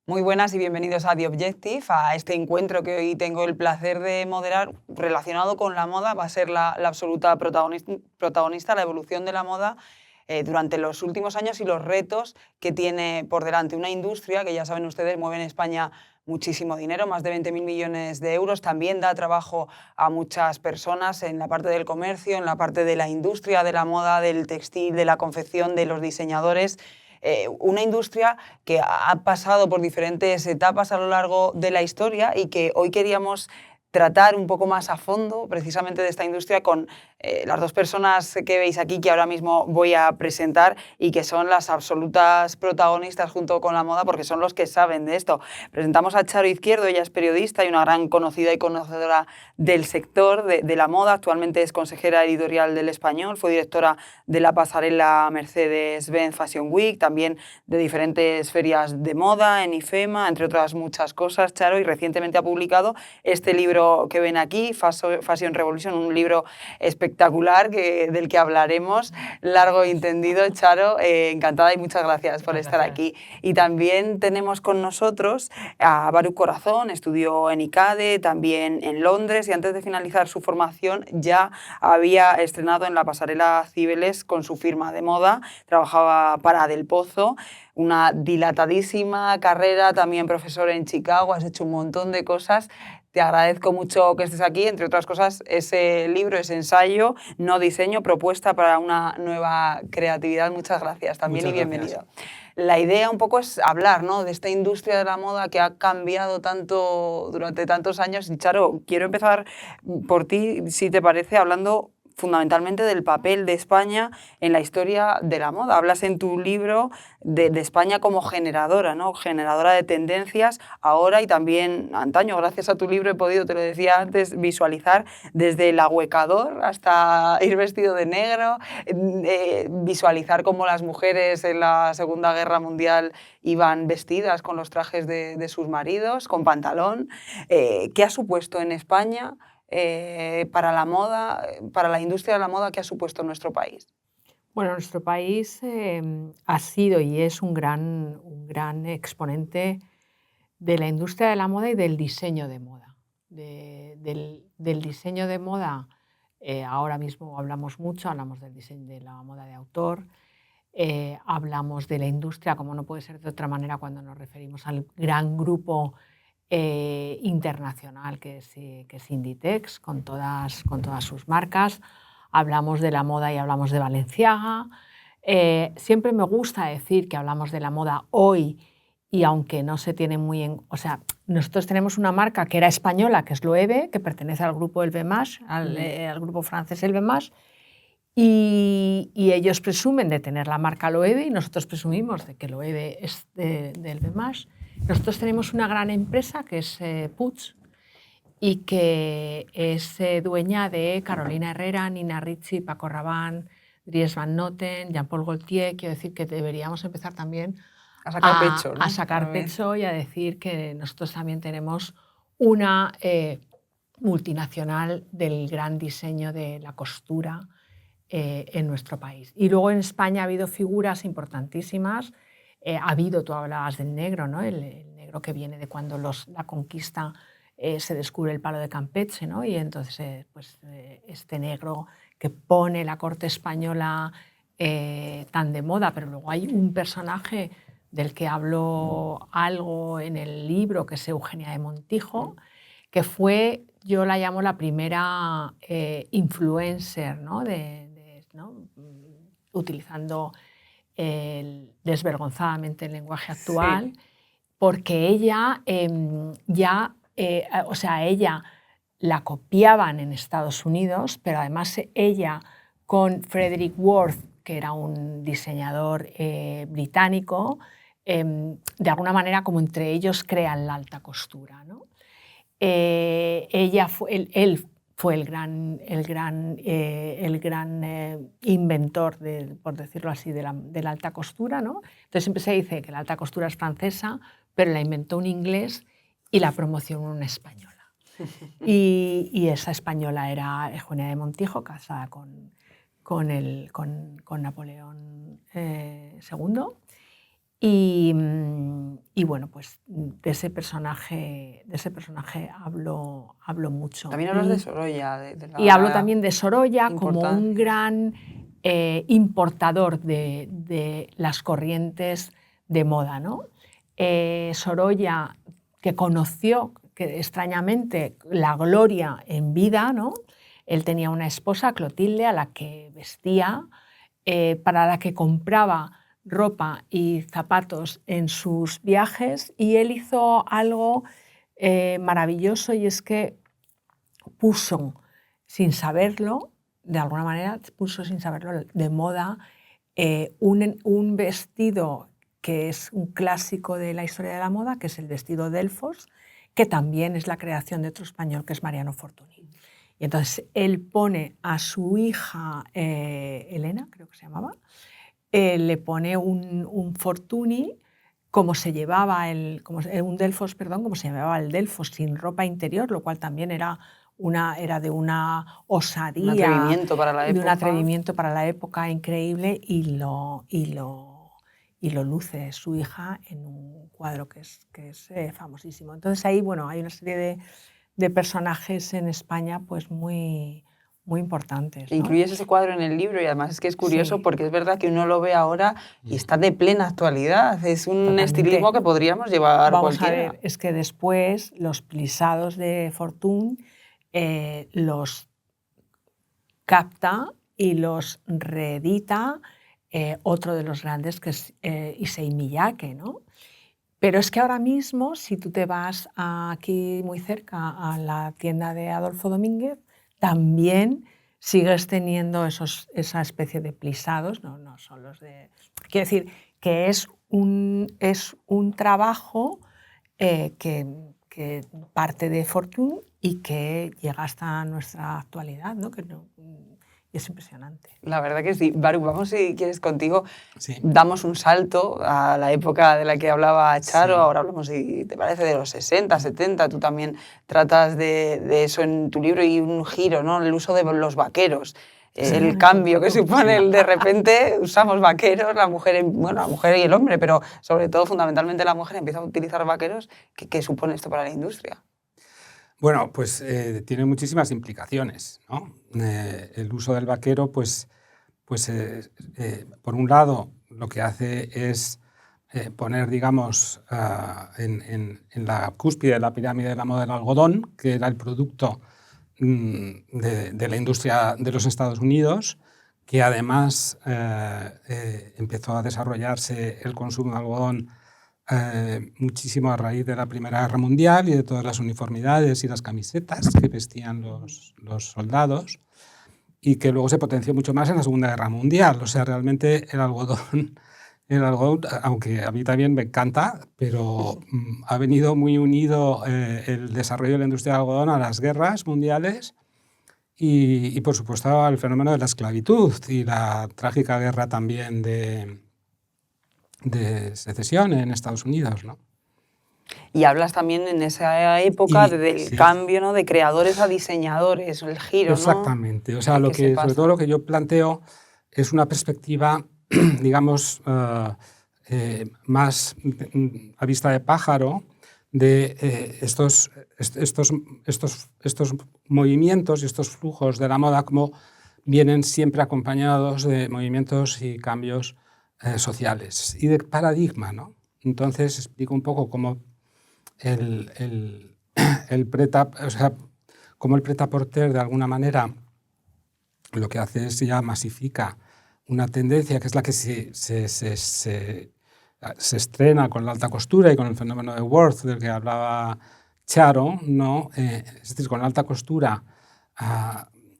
Muy buenas y bienvenidos a The Objective, a este encuentro que hoy tengo el placer de moderar relacionado con la moda. Va a ser la absoluta protagonista, la evolución de la moda durante los últimos años y los retos que tiene por delante una industria que, ya saben ustedes, mueve en España muchísimo dinero, más de 20.000 millones de euros. También da trabajo a muchas personas en la parte del comercio, en la parte de la industria de la moda, del textil, de la confección, de los diseñadores. Una industria que ha pasado por diferentes etapas a lo largo de la historia y que hoy queríamos tratar un poco más a fondo precisamente de esta industria con las dos personas que veis aquí, que ahora mismo voy a presentar y que son las absolutas protagonistas junto con la moda, porque son los que saben de esto. Presentamos a Charo Izquierdo. Ella es periodista y una gran conocida y conocedora del sector de la moda. Actualmente es consejera editorial del Español, fue directora de la pasarela Mercedes-Benz Fashion Week, también de diferentes ferias de moda en IFEMA, entre otras muchas cosas, Charo, y recientemente ha publicado este libro que ven aquí, Fashion Revolution, un libro espectacular del que hablaremos largo y tendido. Charo, encantada y muchas gracias por estar aquí. Y también tenemos con nosotros a Baruch Corazón. Estudió en ICADE, también en Londres, y antes de finalizar su formación ya había estrenado en la pasarela Cibeles con su firma de moda. Trabajaba para Del Pozo, una dilatadísima carrera, también profesor en Chicago. Has hecho un montón de cosas. Te agradezco mucho que estés aquí, entre otras cosas, ese libro, ese ensayo, No diseño, propuesta para una nueva creatividad. Muchas gracias también. Muchas y bienvenido. Gracias. La idea un poco es hablar, ¿no?, de esta industria de la moda que ha cambiado tanto durante tantos años. Y Charo, quiero empezar por ti, si te parece, hablando fundamentalmente del papel de España en la historia de la moda. Hablas en tu libro de España como generadora, ¿no?, generadora de tendencias ahora y también antaño. Gracias a tu libro he podido, te lo decía antes, visualizar desde el ahuecador hasta ir vestido de negro, visualizar cómo las mujeres en la Segunda Guerra Mundial iban vestidas con los trajes de sus maridos, con pantalón. ¿Qué ha supuesto en España para la moda, para la industria de la moda? ¿Qué ha supuesto en nuestro país? Bueno, nuestro país ha sido y es un gran exponente de la industria de la moda y del diseño de moda. Del diseño de moda, ahora mismo hablamos mucho, hablamos del diseño de la moda de autor, hablamos de la industria, como no puede ser de otra manera cuando nos referimos al gran grupo internacional que es Inditex, con todas sus marcas. Hablamos de la moda y hablamos de Balenciaga. Siempre me gusta decir que hablamos de la moda hoy y aunque no se tiene muy en... O sea, nosotros tenemos una marca que era española, que es Loewe, que pertenece al grupo LVMH, al grupo francés LVMH, y ellos presumen de tener la marca Loewe y nosotros presumimos de que Loewe es de LVMH. Nosotros tenemos una gran empresa que es Puig, y que es dueña de Carolina Herrera, Nina Ricci, Paco Rabanne, Dries Van Noten, Jean-Paul Gaultier. Quiero decir que deberíamos empezar también a sacar pecho, ¿no? A sacar pecho y a decir que nosotros también tenemos una multinacional del gran diseño de la costura en nuestro país. Y luego en España ha habido figuras importantísimas. Ha habido, tú hablabas del negro, ¿no? El negro que viene de cuando la conquista se descubre el palo de Campeche, ¿no? Y entonces este negro que pone la corte española tan de moda. Pero luego hay un personaje del que hablo algo en el libro, que es Eugenia de Montijo, que fue, yo la llamo la primera influencer, ¿no? ¿no? Utilizando desvergonzadamente el lenguaje actual, sí. Porque ella ella la copiaban en Estados Unidos, pero además ella con Frederick Worth, que era un diseñador británico, de alguna manera como entre ellos crean la alta costura, ¿no? Él fue el gran inventor, por decirlo así, de la alta costura, ¿no? Entonces siempre se dice que la alta costura es francesa, pero la inventó un inglés y la promocionó una española. Y esa española era Eugenia de Montijo, casada con Napoleón II. Y bueno, pues de ese personaje hablo mucho. También hablas de Sorolla. Y hablo también de Sorolla como importancia. un gran importador de las corrientes de moda, ¿no? Sorolla, que conoció extrañamente la gloria en vida, ¿no? Él tenía una esposa, Clotilde, a la que vestía, para la que compraba ropa y zapatos en sus viajes, y él hizo algo maravilloso, y es que puso, sin saberlo, de alguna manera, puso sin saberlo de moda un vestido que es un clásico de la historia de la moda, que es el vestido Delfos, que también es la creación de otro español, que es Mariano Fortuny. Y entonces él pone a su hija, Elena, creo que se llamaba, le pone un Fortuny como se llevaba un Delfos, perdón, como se llevaba el Delfos sin ropa interior, lo cual también era de una osadía, un atrevimiento para la época. De un atrevimiento para la época increíble, y lo luce su hija en un cuadro que es famosísimo. Entonces ahí, bueno, hay una serie de personajes en España pues muy importantes, ¿no? Incluyes ese cuadro en el libro, y además es que es curioso, Sí. porque es verdad que uno lo ve ahora y está de plena actualidad. Es un Totalmente. estilismo que podríamos llevar Vamos cualquiera. a ver, es que después los plisados de Fortuny los capta y los reedita otro de los grandes, que es Issei Miyake, ¿no? Pero es que ahora mismo, si tú te vas aquí muy cerca a la tienda de Adolfo Domínguez, también sigues teniendo esa especie de plisados, no son los de... Quiero decir que es un trabajo que parte de Fortuny y que llega hasta nuestra actualidad, ¿no? Es impresionante. La verdad que sí. Baruch, vamos, si quieres, contigo. Sí. Damos un salto a la época de la que hablaba Charo. Sí. Ahora hablamos, si te parece, de los 60, 70. Tú también tratas de eso en tu libro, y un giro, ¿no? El uso de los vaqueros. Sí. El cambio que supone el de repente usamos vaqueros, la mujer y el hombre, pero sobre todo, fundamentalmente, la mujer empieza a utilizar vaqueros. ¿Qué supone esto para la industria? Bueno, pues tiene muchísimas implicaciones, ¿no? El uso del vaquero, pues por un lado, lo que hace es poner, digamos, en la cúspide de la pirámide de la moda del algodón, que era el producto de la industria de los Estados Unidos, que además empezó a desarrollarse el consumo de algodón muchísimo a raíz de la Primera Guerra Mundial y de todas las uniformidades y las camisetas que vestían los soldados, y que luego se potenció mucho más en la Segunda Guerra Mundial. O sea, realmente el algodón, aunque a mí también me encanta, pero ha venido muy unido el desarrollo de la industria del algodón a las guerras mundiales y por supuesto, al fenómeno de la esclavitud y la trágica guerra también de secesión en Estados Unidos, ¿no? Y hablas también en esa época del cambio, ¿no? De creadores a diseñadores, el giro, Exactamente. ¿no? O sea, sobre todo lo que yo planteo es una perspectiva, digamos, más a vista de pájaro de estos movimientos y estos flujos de la moda, como vienen siempre acompañados de movimientos y cambios sociales y de paradigma, ¿no? Entonces explico un poco cómo el prêt-à-porter de alguna manera lo que hace es ya masifica una tendencia que es la que se estrena con la alta costura y con el fenómeno de Worth del que hablaba Charo, ¿no? Es decir, con la alta costura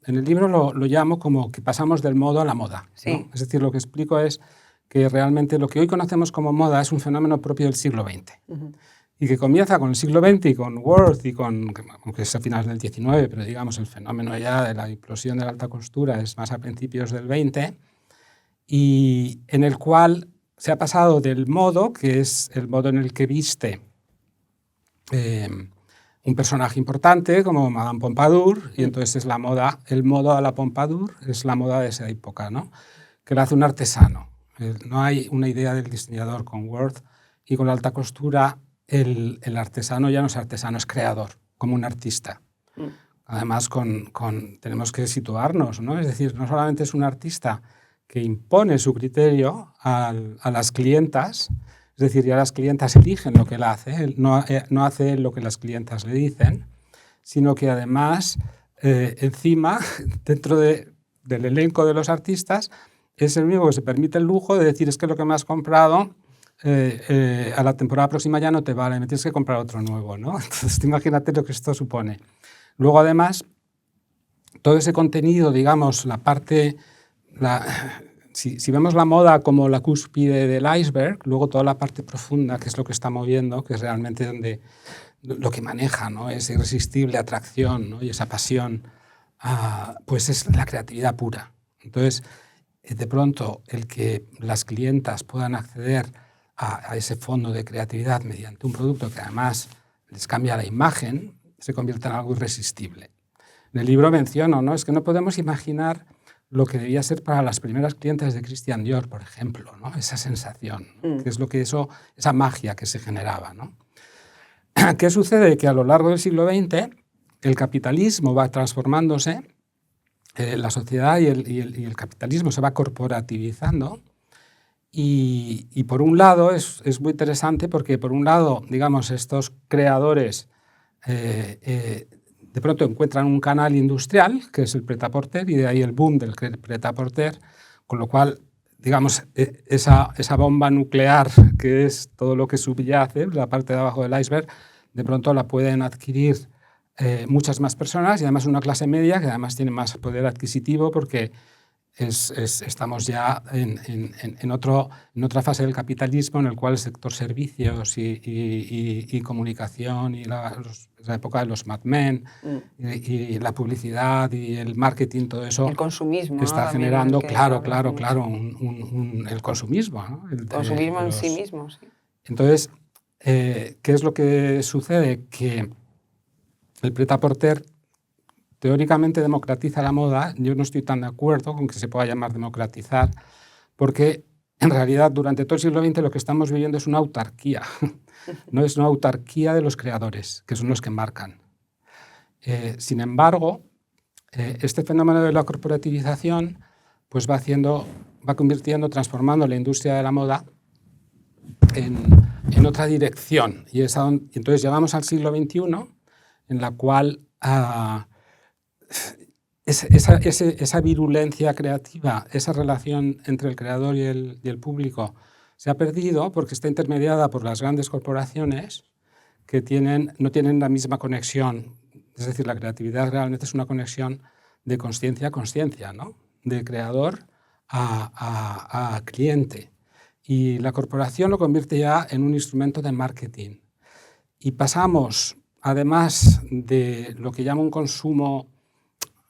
en el libro lo llamo como que pasamos del modo a la moda, ¿no? Sí. Es decir, lo que explico es que realmente lo que hoy conocemos como moda es un fenómeno propio del siglo XX. Uh-huh. Y que comienza con el siglo XX y con Worth, aunque es a finales del XIX, pero digamos el fenómeno ya de la implosión de la alta costura es más a principios del XX, y en el cual se ha pasado del modo, que es el modo en el que viste un personaje importante como Madame Pompadour, y entonces es la moda, el modo a la Pompadour es la moda de esa época, ¿no? Que lo hace un artesano. No hay una idea del diseñador con Word, y con la alta costura el artesano ya no es artesano, es creador, como un artista. Además, tenemos que situarnos, ¿no? Es decir, no solamente es un artista que impone su criterio a las clientas, es decir, ya las clientas eligen lo que él hace, él no hace lo que las clientas le dicen, sino que además, encima, dentro del elenco de los artistas, es el único que se permite el lujo de decir, es que lo que me has comprado a la temporada próxima ya no te vale, me tienes que comprar otro nuevo, ¿no? Entonces, imagínate lo que esto supone. Luego, además, todo ese contenido, digamos, si vemos la moda como la cúspide del iceberg, luego toda la parte profunda, que es lo que está moviendo, que es realmente lo que maneja, ¿no? Esa irresistible atracción, ¿no? Y esa pasión, pues es la creatividad pura. Entonces, de pronto, el que las clientas puedan acceder a ese fondo de creatividad mediante un producto que además les cambia la imagen, se convierte en algo irresistible. En el libro menciono, ¿no? Es que no podemos imaginar lo que debía ser para las primeras clientas de Christian Dior, por ejemplo, ¿no? Esa sensación, ¿no? Que es lo que esa magia que se generaba, ¿no? ¿Qué sucede? Que a lo largo del siglo XX el capitalismo va transformándose, la sociedad y el capitalismo se va corporativizando, y por un lado es muy interesante porque por un lado, digamos, estos creadores de pronto encuentran un canal industrial, que es el prêt-à-porter, y de ahí el boom del prêt-à-porter, con lo cual, digamos, esa bomba nuclear, que es todo lo que subyace, la parte de abajo del iceberg, de pronto la pueden adquirir muchas más personas, y además una clase media que además tiene más poder adquisitivo porque estamos ya en otra fase del capitalismo en el cual el sector servicios y comunicación y la época de los Mad Men y la publicidad y el marketing, todo eso el consumismo, está ¿no? generando, claro, el consumismo, ¿no? El consumismo en sí mismo, sí. Entonces, ¿qué es lo que sucede? Que el prêt-à-porter teóricamente democratiza la moda. Yo no estoy tan de acuerdo con que se pueda llamar democratizar, porque en realidad durante todo el siglo XX lo que estamos viviendo es una autarquía. No es una autarquía de los creadores, que son los que marcan. Sin embargo, este fenómeno de la corporativización pues va convirtiendo, transformando la industria de la moda en otra dirección. Y entonces llegamos al siglo XXI, en la cual esa virulencia creativa, esa relación entre el creador y el público se ha perdido porque está intermediada por las grandes corporaciones que no tienen la misma conexión. Es decir, la creatividad realmente es una conexión de consciencia a consciencia, ¿no? De creador a cliente. Y la corporación lo convierte ya en un instrumento de marketing. Y pasamos, además de lo que llama un consumo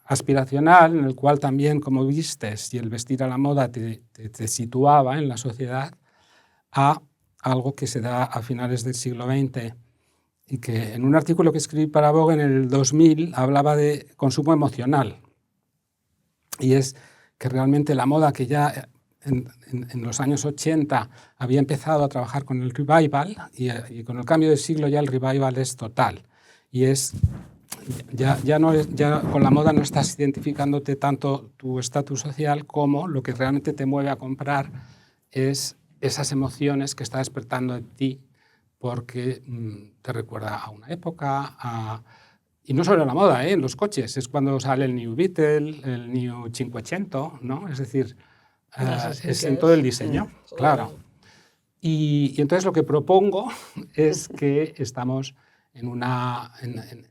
aspiracional, en el cual también, como vistes y el vestir a la moda te situaba en la sociedad, a algo que se da a finales del siglo XX y que en un artículo que escribí para Vogue en el 2000 hablaba de consumo emocional. Y es que realmente la moda, que ya en los años 80 había empezado a trabajar con el revival, y con el cambio de siglo ya el revival es total. Y es ya con la moda no estás identificándote tanto tu estatus social como lo que realmente te mueve a comprar es esas emociones que está despertando en ti porque te recuerda a una época, y no solo en la moda, en los coches, es cuando sale el New Beetle, el New 500, ¿no? Es decir, es en todo el diseño, claro. Y entonces lo que propongo es que estamos en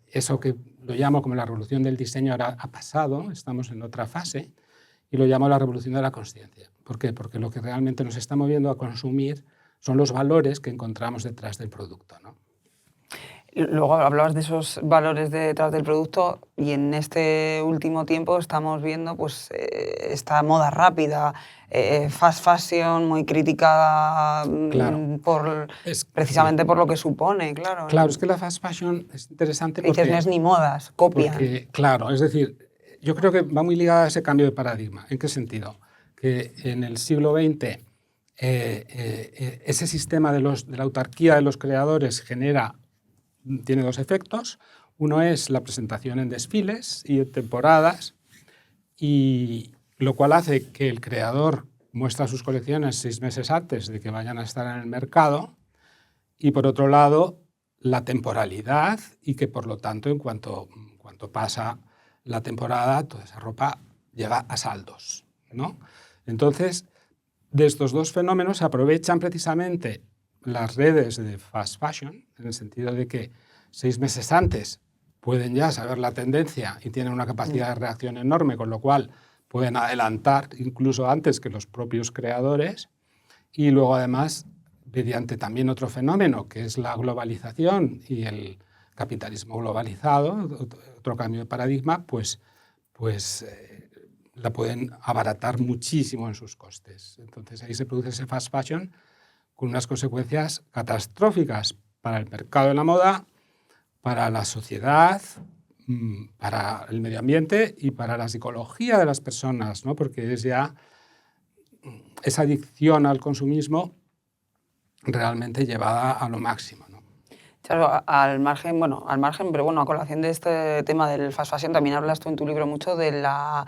eso que lo llamo como la revolución del diseño. Ahora ha pasado, estamos en otra fase, y lo llamo la revolución de la consciencia. ¿Por qué? Porque lo que realmente nos está moviendo a consumir son los valores que encontramos detrás del producto, ¿no? Luego hablabas de esos valores detrás del producto, y en este último tiempo estamos viendo pues, esta moda rápida, fast fashion, muy criticada, claro, precisamente por lo que supone, claro. Claro, es que la fast fashion es interesante porque no es ni modas, copian. Claro, es decir, yo creo que va muy ligada a ese cambio de paradigma. ¿En qué sentido? Que en el siglo XX ese sistema de la autarquía de los creadores tiene dos efectos. Uno es la presentación en desfiles y en temporadas, y lo cual hace que el creador muestre sus colecciones 6 meses antes de que vayan a estar en el mercado, y por otro lado la temporalidad, y que por lo tanto en cuanto pasa la temporada toda esa ropa llega a saldos, ¿no? Entonces, de estos dos fenómenos se aprovechan precisamente las redes de fast fashion, en el sentido de que 6 meses antes pueden ya saber la tendencia y tienen una capacidad de reacción enorme, con lo cual pueden adelantar incluso antes que los propios creadores. Y luego, además, mediante también otro fenómeno, que es la globalización y el capitalismo globalizado, otro cambio de paradigma, pues la pueden abaratar muchísimo en sus costes. Entonces ahí se produce ese fast fashion con unas consecuencias catastróficas para el mercado de la moda, para la sociedad, para el medio ambiente y para la psicología de las personas, ¿no? Porque es ya esa adicción al consumismo realmente llevada a lo máximo, ¿no? Claro, al margen, pero bueno, a colación de este tema del fast fashion, también hablas tú en tu libro mucho de la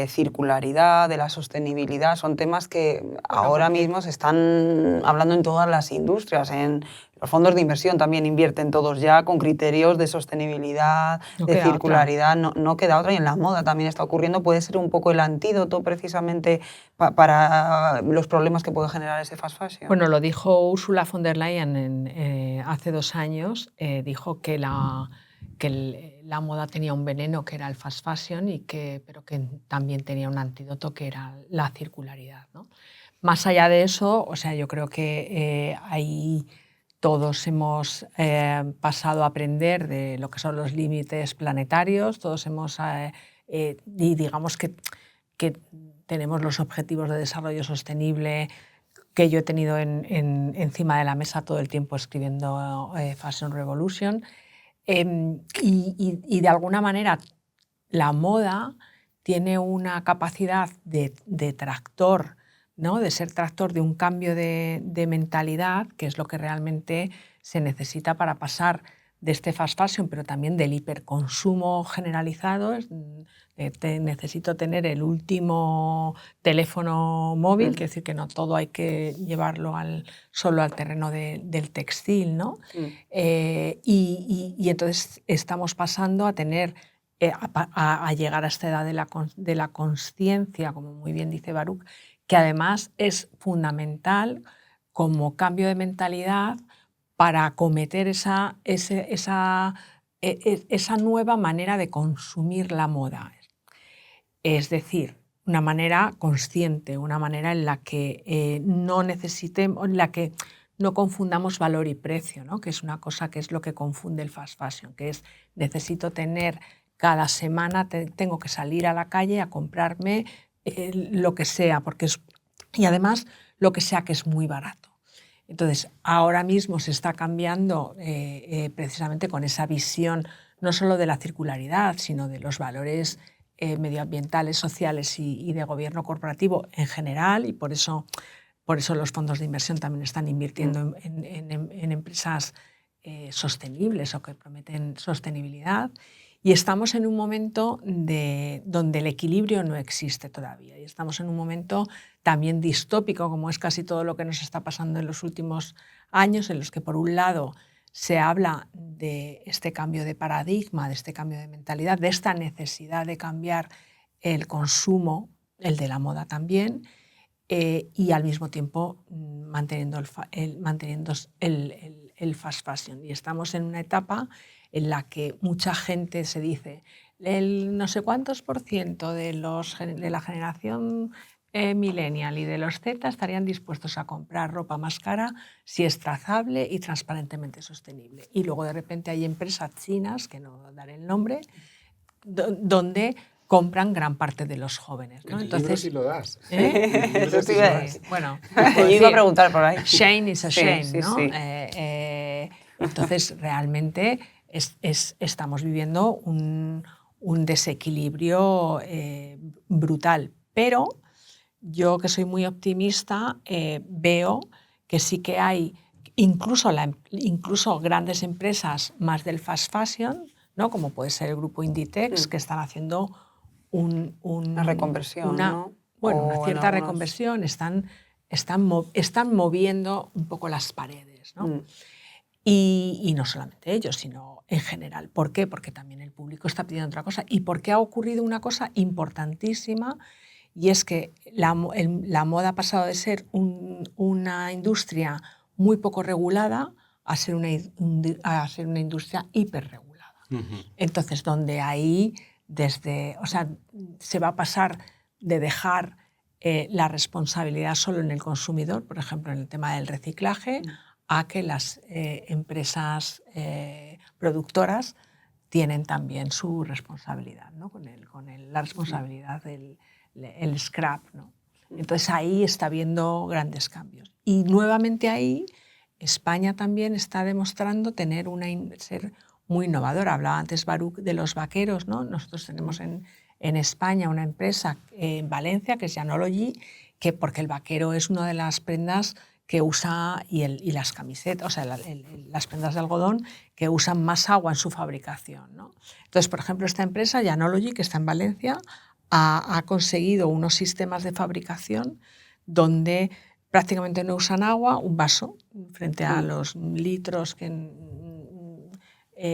circularidad, de la sostenibilidad. Son temas que ahora mismo se están hablando en todas las industrias. En los fondos de inversión también invierten todos ya con criterios de sostenibilidad, de circularidad. No queda otra. Y en la moda también está ocurriendo. Puede ser un poco el antídoto precisamente para los problemas que puede generar ese fast fashion. Bueno, lo dijo Ursula von der Leyen hace 2 años. Dijo que la moda tenía un veneno, que era el fast fashion, pero que también tenía un antídoto, que era la circularidad, ¿no? Más allá de eso, o sea, yo creo que ahí todos hemos pasado a aprender de lo que son los límites planetarios, todos hemos, digamos que tenemos los objetivos de desarrollo sostenible, que yo he tenido encima de la mesa todo el tiempo escribiendo Fashion Revolution. Y de alguna manera la moda tiene una capacidad de tractor, ¿no? De ser tractor de un cambio de mentalidad, que es lo que realmente se necesita para pasar de este fast fashion, pero también del hiperconsumo generalizado. Necesito tener el último teléfono móvil, que es decir, que no todo hay que llevarlo solo al terreno del textil, ¿no? Y entonces estamos pasando a tener, a llegar a esta edad de la consciencia, como muy bien dice Baruch, que además es fundamental como cambio de mentalidad para acometer esa nueva manera de consumir la moda. Es decir, una manera consciente, una manera en la que no confundamos valor y precio, ¿no? Que es una cosa que es lo que confunde el fast fashion, que es necesito tener cada semana, tengo que salir a la calle a comprarme lo que sea, y además lo que sea que es muy barato. Entonces, ahora mismo se está cambiando precisamente con esa visión no solo de la circularidad, sino de los valores medioambientales, sociales y de gobierno corporativo en general, y por eso los fondos de inversión también están invirtiendo en empresas sostenibles o que prometen sostenibilidad. Y estamos en un momento donde el equilibrio no existe todavía. Y estamos en un momento también distópico, como es casi todo lo que nos está pasando en los últimos años, en los que por un lado se habla de este cambio de paradigma, de este cambio de mentalidad, de esta necesidad de cambiar el consumo, el de la moda también, y al mismo tiempo manteniendo el fast fashion. Y estamos en una etapa en la que mucha gente se dice, el no sé cuántos % de la generación millennial y de los Z estarían dispuestos a comprar ropa más cara si es trazable y transparentemente sostenible. Y luego de repente hay empresas chinas, que no daré el nombre, donde compran gran parte de los jóvenes, ¿no? Entonces, si lo das. Eso sí, bueno, yo iba a preguntar por ahí. Shame is a shame, sí, ¿no? Sí. Entonces, realmente estamos viviendo un desequilibrio brutal, pero yo que soy muy optimista, veo que sí que hay incluso grandes empresas más del fast fashion, ¿no? Como puede ser el grupo Inditex, que están haciendo una reconversión, ¿no? Una cierta reconversión, están moviendo un poco las paredes, ¿no? Y no solamente ellos, sino en general. ¿Por qué? Porque también el público está pidiendo otra cosa. ¿Y porque ha ocurrido una cosa importantísima? Y es que la moda ha pasado de ser una industria muy poco regulada a ser una industria hiperregulada. Entonces, donde ahí, se va a pasar de dejar la responsabilidad solo en el consumidor, por ejemplo, en el tema del reciclaje, a que las empresas productoras tienen también su responsabilidad, ¿no? con la responsabilidad del scrap, ¿no? Entonces ahí está habiendo grandes cambios. Y nuevamente ahí España también está demostrando ser muy innovadora. Hablaba antes Baruch de los vaqueros, ¿no? Nosotros tenemos en España una empresa en Valencia que es Yanology, porque el vaquero es una de las prendas que usa, y las camisetas, o sea, las prendas de algodón que usan más agua en su fabricación, ¿no? Entonces, por ejemplo, esta empresa, Yanology, que está en Valencia, ha conseguido unos sistemas de fabricación donde prácticamente no usan agua, un vaso, frente a los litros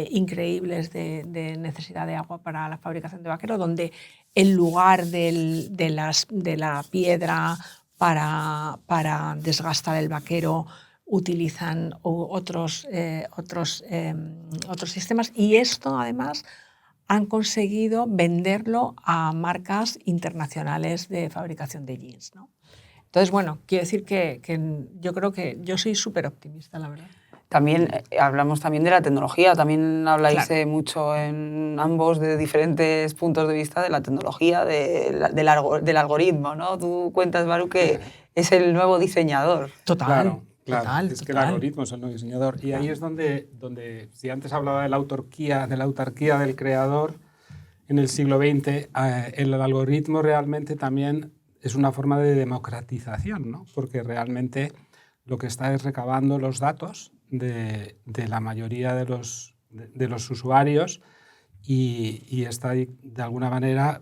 increíbles de necesidad de agua para la fabricación de vaquero, donde en lugar de la piedra para desgastar el vaquero utilizan otros sistemas, y esto además han conseguido venderlo a marcas internacionales de fabricación de jeans, ¿no? Entonces, bueno, quiero decir que yo creo que yo soy súper optimista, la verdad. También hablamos también de la tecnología, también habláis mucho en ambos de diferentes puntos de vista de la tecnología, del algoritmo, ¿no? Tú cuentas, Baruch, que es el nuevo diseñador. Claro. Es que el algoritmo es el nuevo diseñador. Y ahí es donde, si antes hablaba de la autarquía del creador en el siglo XX, el algoritmo realmente también es una forma de democratización, ¿no? Porque realmente lo que está es recabando los datos de la mayoría de los usuarios y está de alguna manera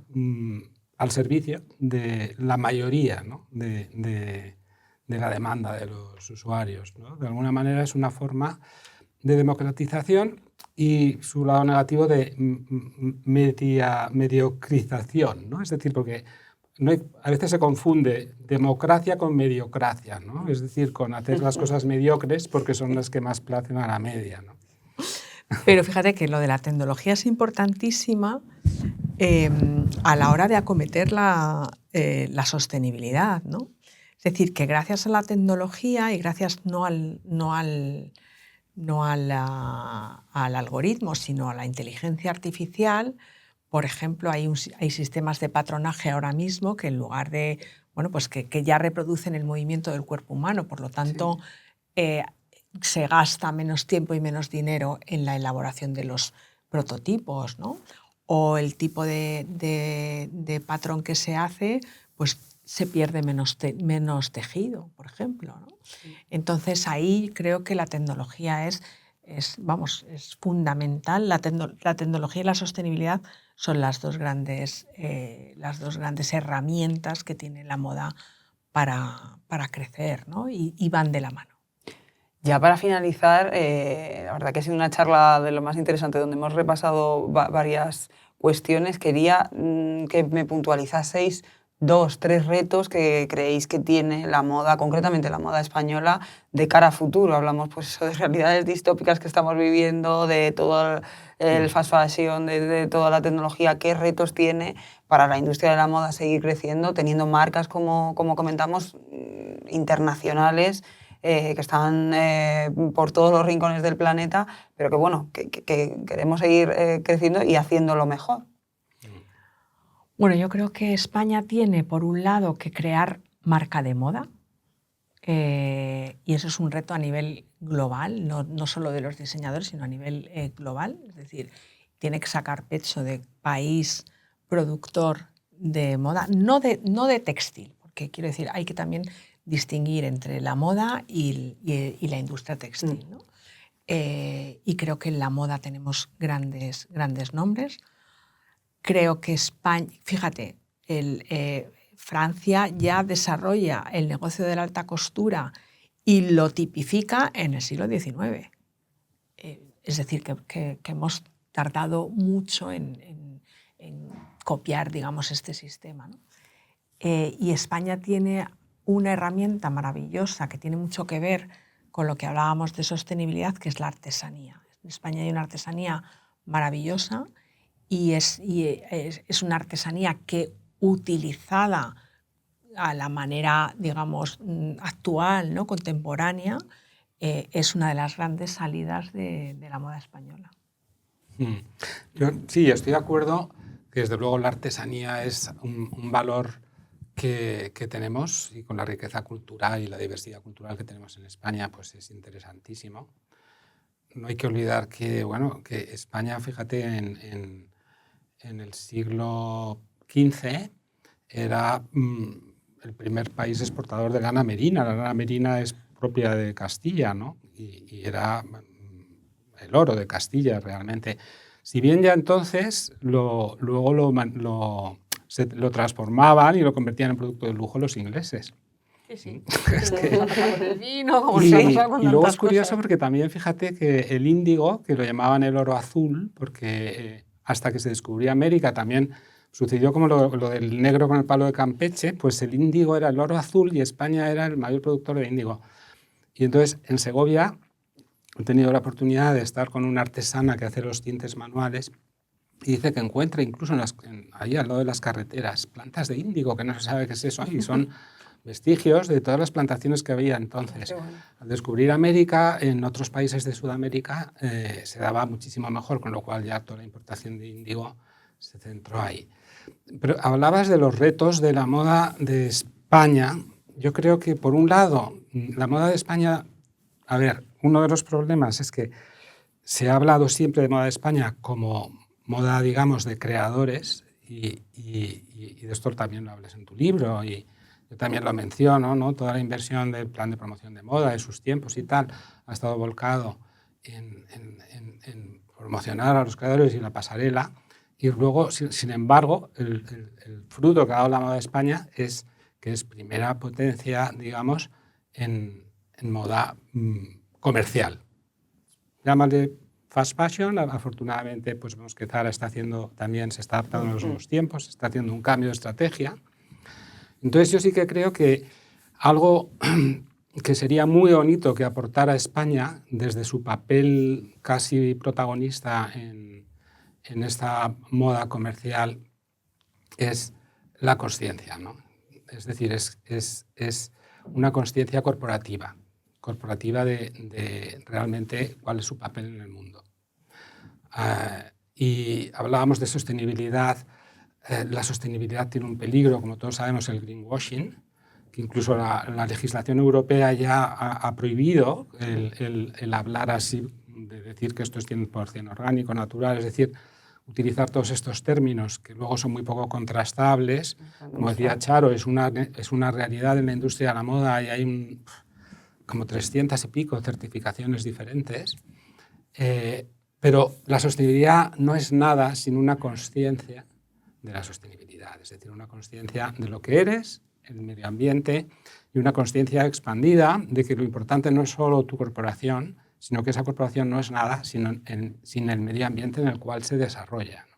al servicio de la mayoría, ¿no? de la demanda de los usuarios, ¿no? De alguna manera es una forma de democratización y su lado negativo de mediocrización, ¿no? Es decir, porque a veces se confunde democracia con mediocracia, ¿no? Es decir, con hacer las cosas mediocres porque son las que más placen a la media, ¿no? Pero fíjate que lo de la tecnología es importantísima a la hora de acometer la sostenibilidad, ¿no? Es decir, que gracias a la tecnología y gracias no al algoritmo, sino a la inteligencia artificial, por ejemplo, hay sistemas de patronaje ahora mismo que en lugar de, pues que ya reproducen el movimiento del cuerpo humano, por lo tanto, se gasta menos tiempo y menos dinero en la elaboración de los prototipos, ¿no? O el tipo de patrón que se hace, pues se pierde menos tejido, por ejemplo, ¿no? Entonces ahí creo que la tecnología es fundamental. La tecnología y la sostenibilidad son las dos grandes herramientas que tiene la moda para crecer, ¿no? Y van de la mano. Ya para finalizar, la verdad que ha sido una charla de lo más interesante donde hemos repasado varias cuestiones. Quería que me puntualizaseis 2, 3 retos que creéis que tiene la moda, concretamente la moda española, de cara a futuro. Hablamos pues eso, de realidades distópicas que estamos viviendo, de todo el fast fashion, de toda la tecnología. ¿Qué retos tiene para la industria de la moda seguir creciendo, teniendo marcas, como comentamos, internacionales, que están por todos los rincones del planeta, pero que, bueno, que queremos seguir creciendo y haciéndolo mejor? Bueno, yo creo que España tiene, por un lado, que crear marca de moda, y eso es un reto a nivel global, no solo de los diseñadores, sino a nivel global. Es decir, tiene que sacar pecho de país productor de moda, no de textil, porque quiero decir, hay que también distinguir entre la moda y la industria textil, ¿no? Y creo que en la moda tenemos grandes nombres. Creo que España, fíjate, Francia ya desarrolla el negocio de la alta costura y lo tipifica en el siglo XIX. Es decir, que hemos tardado mucho en copiar, digamos, este sistema, ¿no? Y España tiene una herramienta maravillosa que tiene mucho que ver con lo que hablábamos de sostenibilidad, que es la artesanía. En España hay una artesanía maravillosa y es una artesanía que, utilizada a la manera, digamos, actual, ¿no? Contemporánea, es una de las grandes salidas de la moda española. Sí, estoy de acuerdo que desde luego la artesanía es un valor que tenemos, y con la riqueza cultural y la diversidad cultural que tenemos en España, pues es interesantísimo. No hay que olvidar que, bueno, que España, fíjate, en el siglo XV era el primer país exportador de lana merina. La lana merina es propia de Castilla, ¿no? Y era el oro de Castilla realmente. Si bien ya entonces luego lo transformaban y lo convertían en producto de lujo los ingleses. Sí. Y luego es curioso porque también fíjate que el índigo, que lo llamaban el oro azul, porque hasta que se descubrió América también sucedió como lo del negro con el palo de Campeche, pues el índigo era el oro azul y España era el mayor productor de índigo. Y entonces en Segovia he tenido la oportunidad de estar con una artesana que hace los tintes manuales y dice que encuentra incluso ahí al lado de las carreteras plantas de índigo, que no se sabe qué es eso, y son vestigios de todas las plantaciones que había entonces. Al descubrir América, en otros países de Sudamérica se daba muchísimo mejor, con lo cual ya toda la importación de índigo se centró ahí. Pero hablabas de los retos de la moda de España. Yo creo que, por un lado, la moda de España, a ver, uno de los problemas es que se ha hablado siempre de moda de España como moda, digamos, de creadores, y de esto también lo hablas en tu libro, y yo también lo menciono, ¿no? Toda la inversión del plan de promoción de moda, de sus tiempos y tal, ha estado volcado en promocionar a los creadores y la pasarela, y luego, sin embargo, el fruto que ha dado la moda de España es que es primera potencia, digamos, en moda comercial. Llámale fast fashion. Afortunadamente, pues vemos que Zara también se está adaptando a los nuevos tiempos, está haciendo un cambio de estrategia. Entonces yo sí que creo que algo que sería muy bonito que aportara España desde su papel casi protagonista en esta moda comercial es la consciencia, ¿no? Es decir, es una consciencia corporativa de realmente cuál es su papel en el mundo. Y hablábamos de sostenibilidad. La sostenibilidad tiene un peligro, como todos sabemos, el greenwashing, que incluso la legislación europea ya ha prohibido el hablar así, de decir que esto es 100% orgánico, natural, es decir, utilizar todos estos términos que luego son muy poco contrastables. Como decía Charo, es una realidad en la industria de la moda y hay como 300 y pico certificaciones diferentes. Pero la sostenibilidad no es nada sin una consciencia de la sostenibilidad, es decir, una consciencia de lo que eres, el medio ambiente, y una consciencia expandida de que lo importante no es solo tu corporación, sino que esa corporación no es nada sin el medio ambiente en el cual se desarrolla, ¿no?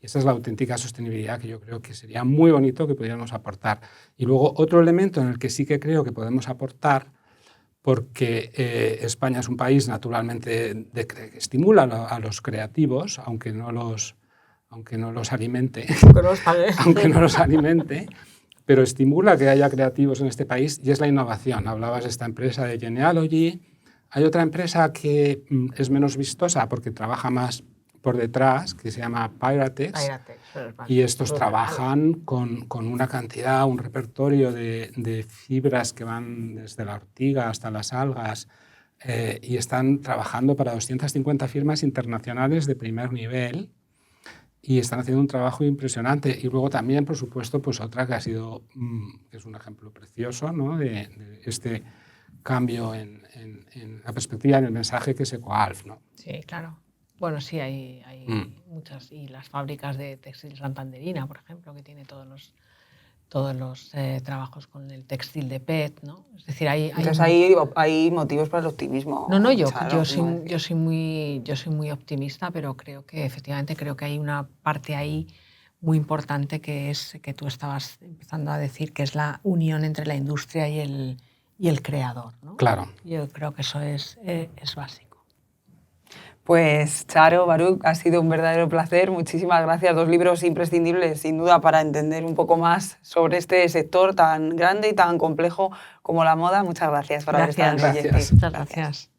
Y esa es la auténtica sostenibilidad que yo creo que sería muy bonito que pudiéramos aportar. Y luego otro elemento en el que sí que creo que podemos aportar, porque España es un país naturalmente que estimula a los creativos, aunque no los alimente, aunque no los alimente, pero estimula que haya creativos en este país, y es la innovación. Hablabas de esta empresa de Genealogy. Hay otra empresa que es menos vistosa porque trabaja más por detrás, que se llama Pyratex, y estos trabajan con una cantidad, un repertorio de fibras que van desde la ortiga hasta las algas, y están trabajando para 250 firmas internacionales de primer nivel. y están haciendo un trabajo impresionante. Y luego también, por supuesto, pues otra que ha sido, que es un ejemplo precioso, ¿no? de este cambio en la perspectiva, en el mensaje, que es Ecoalf, ¿no? Sí, claro. Bueno, sí, hay muchas. Y las fábricas de textil santanderina, por ejemplo, que tiene todos los trabajos con el textil de PET, ¿no? Es decir, Entonces hay motivos para el optimismo. No, Charo, yo soy muy optimista, pero creo que efectivamente hay una parte ahí muy importante que es que tú estabas empezando a decir, que es la unión entre la industria y el creador, ¿no? Claro. Yo creo que eso es básico. Pues Charo, Baruch, ha sido un verdadero placer. Muchísimas gracias. 2 libros imprescindibles, sin duda, para entender un poco más sobre este sector tan grande y tan complejo como la moda. Muchas gracias por haber estado en Gracias. Proyectil. Muchas gracias.